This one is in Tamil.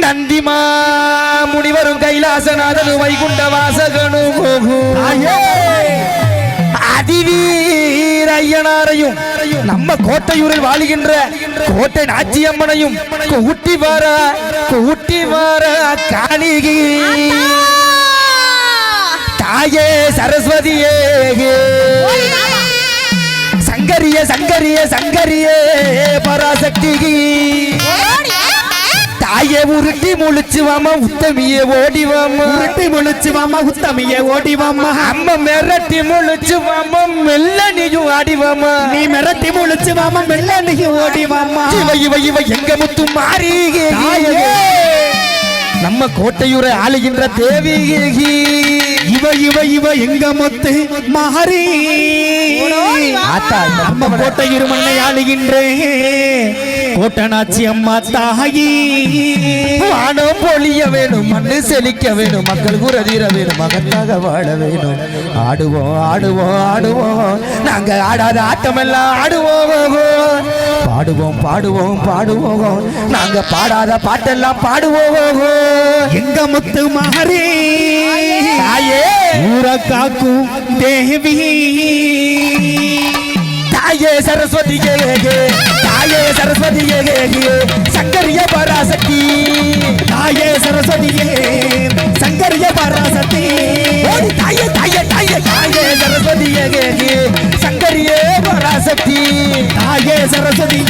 நந்திமா முனிவரும் கைலாசநாதனு வைகுண்ட வாசகனு அதிவீர ஐயனாரையும் நம்ம கோட்டையூரில் வாழுகின்ற கோட்டை நாச்சியம்மனையும் கூட்டி வர காணிகி தாயே சரஸ்வதியே சங்கரிய சங்கரிய சங்கரிய பராசக்தி தாயே உருட்டி முழிச்சு வாமா உத்தமியே ஓடிவாமா உருட்டி முழிச்சு வாமா உத்தமியே ஓடிவாமா அம்மா மிரட்டி முழிச்சு வாமா மெல்ல நீயும் ஆடிவாமா நீ மிரட்டி முழிச்சு வாமா மெல்ல நீயும் ஓடிவாமா இவ எங்க முத்து மாறி நம்ம கோட்டையூரை ஆளுகின்ற தேவி இவ எங்க முத்து மாறி நம்ம கோட்டையூர் மண்ணை ஆளுகின்றேன் கோட்டனாச்சி அம்மா தாயி வானம் பொழிய வேணும் மண்ணு செழிக்க வேணும் மக்கள் குரதீர வேணும் மகத்தாக வாழ வேணும் ஆடுவோம் நாங்க ஆடாத ஆட்டமெல்லாம் பாடுவோம் நாங்க பாடாத பாட்டெல்லாம் பாடுவோம் எங்க முத்து மாறி தாயே ஊர காக்கும் தேவி தாயே சரஸ்வதி தாயே சரஸ்வதி சங்கரிய பராசக்தி தாயே சரஸ்வதி சங்கரிய பராசக்தி தாயே சரஸ்வதி சங்கரிய பராசக்தி தாயே சரஸ்வதி